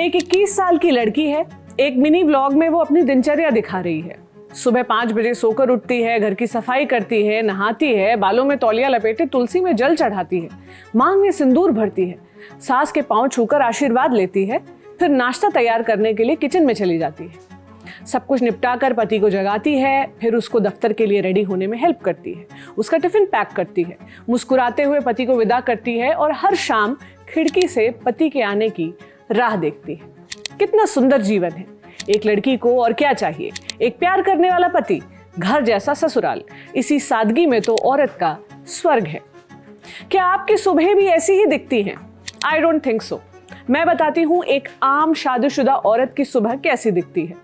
एक 21 साल की लड़की है। एक मिनी व्लॉग में वो अपनी दिनचर्या दिखा रही है। सुबह 5 बजे सोकर उठती है, घर की सफाई करती है, नहाती है, बालों में तौलिया लपेटे तुलसी में जल चढ़ाती है, मांग में सिंदूर भरती है, सास के पांव छूकर आशीर्वाद लेती है, फिर नाश्ता तैयार करने के लिए किचन में चली जाती है। सब कुछ निपटाकर पति को जगाती है, फिर उसको दफ्तर के लिए रेडी होने में हेल्प करती है, उसका टिफिन पैक करती है, मुस्कुराते हुए पति को विदा करती है और हर शाम खिड़की से पति के आने की राह देखती है। कितना सुंदर जीवन है। एक लड़की को और क्या चाहिए? एक प्यार करने वाला पति, घर जैसा ससुराल। इसी सादगी में तो औरत का स्वर्ग है। क्या आपकी सुबह भी ऐसी ही दिखती हैं? I don't think so. मैं बताती हूँ एक आम शादीशुदा औरत की सुबह कैसी दिखती है।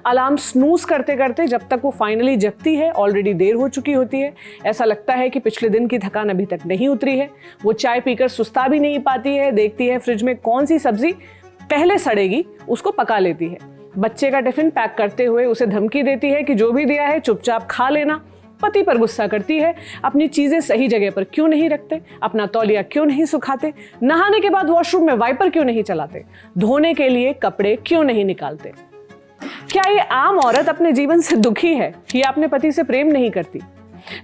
अलार्म स्नूज करते करते जब तक वो फाइनली जगती है, ऑलरेडी देर हो चुकी होती है। ऐसा लगता है कि पिछले दिन की थकान अभी तक नहीं उतरी है। वो चाय पीकर सुस्ता भी नहीं पाती है। देखती है फ्रिज में कौन सी सब्जी पहले सड़ेगी, उसको पका लेती है। बच्चे का टिफिन पैक करते हुए उसे धमकी देती है कि जो भी दिया है चुपचाप खा लेना। पति पर गुस्सा करती है, अपनी चीजें सही जगह पर क्यों नहीं रखते, अपना तौलिया क्यों नहीं सुखाते, नहाने के बाद वॉशरूम में वाइपर क्यों नहीं चलाते, धोने के लिए कपड़े क्यों नहीं निकालते। क्या ये आम औरत अपने जीवन से दुखी है या अपने पति से प्रेम नहीं करती?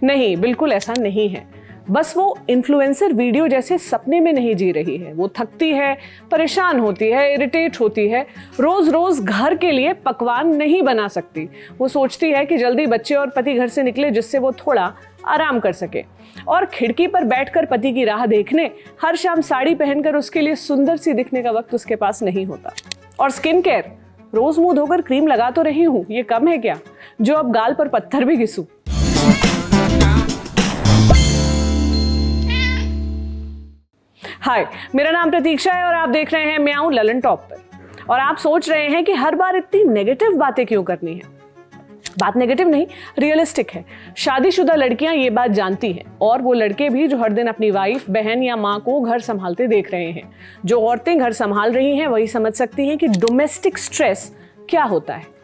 नहीं, बिल्कुल ऐसा नहीं है। बस वो इन्फ्लुएंसर वीडियो जैसे सपने में नहीं जी रही है। वो थकती है, परेशान होती है, इरिटेट होती है, रोज रोज घर के लिए पकवान नहीं बना सकती। वो सोचती है कि जल्दी बच्चे और पति घर से निकले जिससे वो थोड़ा आराम कर सके। और खिड़की पर बैठकर पति की राह देखने, हर शाम साड़ी पहनकर उसके लिए सुंदर सी दिखने का वक्त उसके पास नहीं होता। और स्किन केयर, रोज मुंह धोकर क्रीम लगा तो रही हूँ, ये कम है क्या जो अब गाल पर पत्थर भी घिसूं। हाय, मेरा नाम प्रतीक्षा है और आप देख रहे हैं म्याऊं ललन टॉप पर। और आप सोच रहे हैं कि हर बार इतनी नेगेटिव बातें क्यों करनी है। बात नेगेटिव नहीं, रियलिस्टिक है। शादीशुदा लड़कियां ये बात जानती हैं, और वो लड़के भी जो हर दिन अपनी वाइफ, बहन या माँ को घर संभालते देख रहे हैं। जो औरतें घर संभाल रही हैं वही समझ सकती हैं कि डोमेस्टिक स्ट्रेस क्या होता है।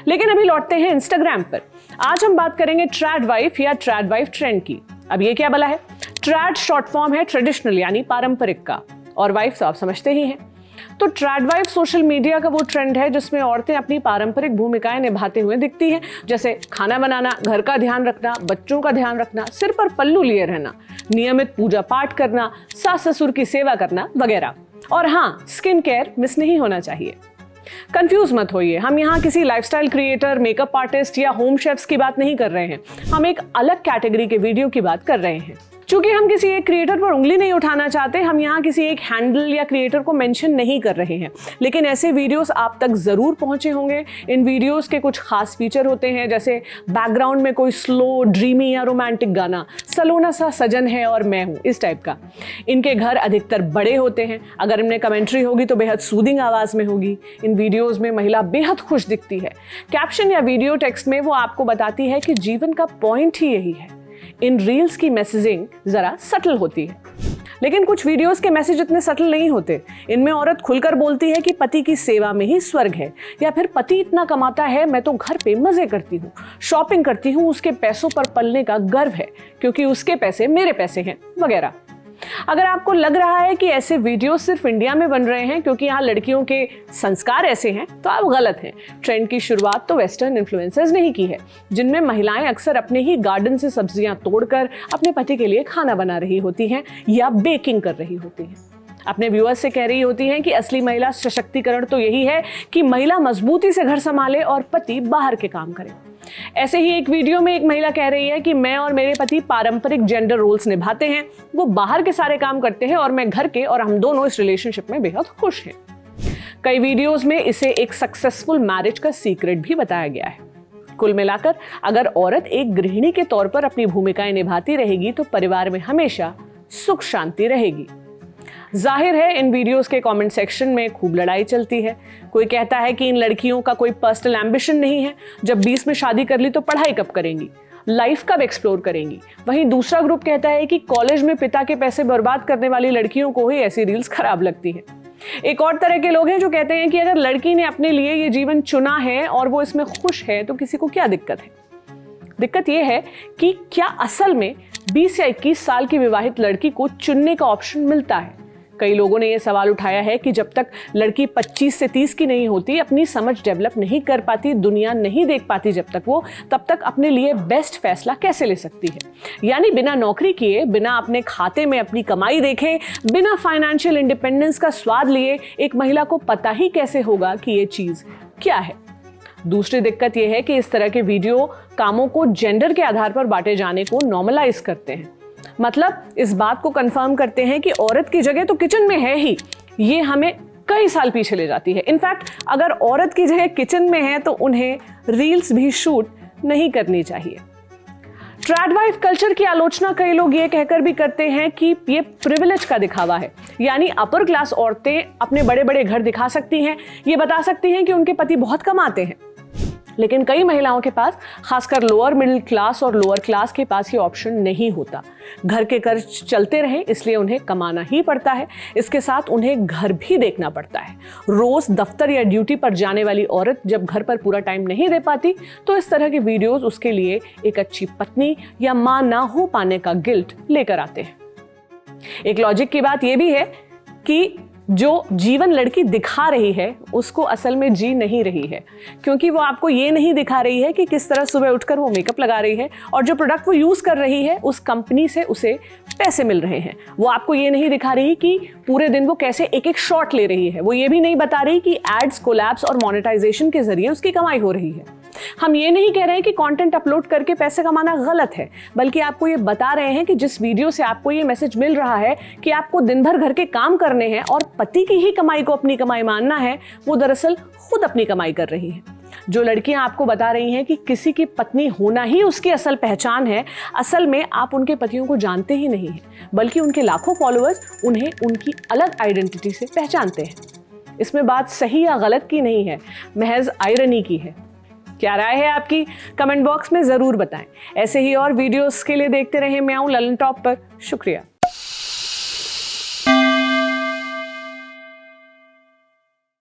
लेकिन अभी लौटते हैं इंस्टाग्राम पर। आज हम बात करेंगे ट्रैड वाइफ या ट्रैड वाइफ ट्रेंड की। अब ये क्या भला है? ट्रैड शॉर्ट फॉर्म है ट्रेडिशनल यानी पारंपरिक का, और वाइफ तो आप समझते ही हैं। तो ट्रैड वाइफ सोशल मीडिया का वो ट्रेंड है जिसमें औरतें अपनी पारंपरिक भूमिकाएं निभाते हुए दिखती हैं, जैसे खाना बनाना, घर का ध्यान रखना, बच्चों का ध्यान रखना, सिर पर पल्लू लिए रहना, नियमित पूजा पाठ करना, सास ससुर की सेवा करना वगैरह। और हाँ, स्किन केयर मिस नहीं होना चाहिए। कंफ्यूज मत होइए, हम यहाँ किसी लाइफस्टाइल क्रिएटर, मेकअप आर्टिस्ट या होम शेफ्स की बात नहीं कर रहे हैं। हम एक अलग कैटेगरी के वीडियो की बात कर रहे हैं। चूंकि हम किसी एक क्रिएटर पर उंगली नहीं उठाना चाहते, हम यहाँ किसी एक हैंडल या क्रिएटर को मेंशन नहीं कर रहे हैं, लेकिन ऐसे वीडियोस आप तक जरूर पहुंचे होंगे। इन वीडियोस के कुछ खास फीचर होते हैं, जैसे बैकग्राउंड में कोई स्लो, ड्रीमी या रोमांटिक गाना, सलोना सा सजन है और मैं हूँ, इस टाइप का। इनके घर अधिकतर बड़े होते हैं। अगर इनमें कमेंट्री होगी तो बेहद सूदिंग आवाज में होगी। इन वीडियोज में महिला बेहद खुश दिखती है। कैप्शन या वीडियो टेक्स्ट में वो आपको बताती है कि जीवन का पॉइंट ही यही है। इन रील्स की मैसेजिंग जरा सटल होती है, लेकिन कुछ वीडियोस के मैसेज इतने सटल नहीं होते। इनमें औरत खुलकर बोलती है कि पति की सेवा में ही स्वर्ग है, या फिर पति इतना कमाता है, मैं तो घर पे मजे करती हूँ, शॉपिंग करती हूँ, उसके पैसों पर पलने का गर्व है क्योंकि उसके पैसे मेरे पैसे हैं वगैरह। अगर आपको लग रहा है कि ऐसे वीडियो सिर्फ इंडिया में बन रहे हैं क्योंकि यहाँ लड़कियों के संस्कार ऐसे हैं, तो आप गलत हैं। ट्रेंड की शुरुआत तो वेस्टर्न इन्फ्लुएंसर्स ने ही की है, जिनमें महिलाएं अक्सर अपने ही गार्डन से सब्जियां तोड़कर अपने पति के लिए खाना बना रही होती हैं या बेकिंग कर रही होती हैं। अपने व्यूअर्स से कह रही होती हैं कि असली महिला सशक्तिकरण तो यही है कि महिला मजबूती से घर संभाले और पति बाहर के काम करे। ऐसे ही एक वीडियो में एक महिला कह रही है कि मैं और मेरे पति पारंपरिक जेंडर रोल्स निभाते हैं, वो बाहर के सारे काम करते हैं और मैं घर के, और हम दोनों इस रिलेशनशिप में बेहद खुश हैं। कई वीडियोस में इसे एक सक्सेसफुल मैरिज का सीक्रेट भी बताया गया है। कुल मिलाकर अगर औरत एक गृहिणी के तौर पर अपनी भूमिकाएं निभाती रहेगी तो परिवार में हमेशा सुख शांति रहेगी। जाहिर है इन वीडियोस के कमेंट सेक्शन में खूब लड़ाई चलती है। कोई कहता है कि इन लड़कियों का कोई पर्सनल एम्बिशन नहीं है, जब 20 में शादी कर ली तो पढ़ाई कब करेंगी, लाइफ कब एक्सप्लोर करेंगी। वहीं दूसरा ग्रुप कहता है कि कॉलेज में पिता के पैसे बर्बाद करने वाली लड़कियों को ही ऐसी रील्स खराब लगती हैं। एक और तरह के लोग हैं जो कहते हैं कि अगर लड़की ने अपने लिए ये जीवन चुना है और वो इसमें खुश है तो किसी को क्या दिक्कत है। दिक्कत यह है कि क्या असल में 20 या 21 साल की विवाहित लड़की को चुनने का ऑप्शन मिलता है? कई लोगों ने यह सवाल उठाया है कि जब तक लड़की 25 से 30 की नहीं होती, अपनी समझ डेवलप नहीं कर पाती, दुनिया नहीं देख पाती जब तक वो, तब तक अपने लिए बेस्ट फैसला कैसे ले सकती है। यानी बिना नौकरी किए, बिना अपने खाते में अपनी कमाई देखे, बिना फाइनेंशियल इंडिपेंडेंस का स्वाद लिए एक महिला को पता ही कैसे होगा कि ये चीज क्या है। दूसरी दिक्कत यह है कि इस तरह के वीडियो कामों को जेंडर के आधार पर बांटे जाने को नॉर्मलाइज करते हैं। मतलब इस बात को कंफर्म करते हैं कि औरत की जगह तो किचन में है ही। ये हमें कई साल पीछे ले जाती है। इनफैक्ट अगर औरत की जगह किचन में है तो उन्हें रील्स भी शूट नहीं करनी चाहिए। ट्रैड वाइफ कल्चर की आलोचना कई लोग ये कहकर भी करते हैं कि ये प्रिविलेज का दिखावा है, यानी अपर क्लास औरतें अपने बड़े बड़े घर दिखा सकती हैं, ये बता सकती हैं कि उनके पति बहुत कमाते हैं। लेकिन कई महिलाओं के पास, खासकर लोअर मिडिल क्लास और लोअर क्लास के पास ये ऑप्शन नहीं होता। घर के खर्च चलते रहे इसलिए उन्हें कमाना ही पड़ता है। इसके साथ उन्हें घर भी देखना पड़ता है। रोज दफ्तर या ड्यूटी पर जाने वाली औरत जब घर पर पूरा टाइम नहीं दे पाती तो इस तरह के वीडियोस उसके लिए एक अच्छी पत्नी या मां ना हो पाने का गिल्ट लेकर आते हैं। एक लॉजिक की बात यह भी है कि जो जीवन लड़की दिखा रही है उसको असल में जी नहीं रही है, क्योंकि वो आपको ये नहीं दिखा रही है कि किस तरह सुबह उठकर वो मेकअप लगा रही है और जो प्रोडक्ट वो यूज कर रही है उस कंपनी से उसे पैसे मिल रहे हैं। वो आपको ये नहीं दिखा रही कि पूरे दिन वो कैसे एक एक शॉट ले रही है। वो ये भी नहीं बता रही कि एड्स, कोलैब्स और मोनेटाइजेशन के जरिए उसकी कमाई हो रही है। हम ये नहीं कह रहे हैं कि कंटेंट अपलोड करके पैसे कमाना गलत है, बल्कि आपको ये बता रहे हैं कि जिस वीडियो से आपको ये मैसेज मिल रहा है कि आपको दिन भर घर के काम करने हैं और पति की ही कमाई को अपनी कमाई मानना है, वो दरअसल खुद अपनी कमाई कर रही है। जो लड़कियां आपको बता रही हैं कि किसी की पत्नी होना ही उसकी असल पहचान है, असल में आप उनके पतियों को जानते ही नहीं हैं, बल्कि उनके लाखों फॉलोअर्स उन्हें उनकी अलग आइडेंटिटी से पहचानते हैं। इसमें बात सही या गलत की नहीं है, महज आयरनी की है। क्या राय है आपकी? कमेंट बॉक्स में जरूर बताएं। ऐसे ही और वीडियोस के लिए देखते रहें म्याऊं ललन टॉप पर। शुक्रिया।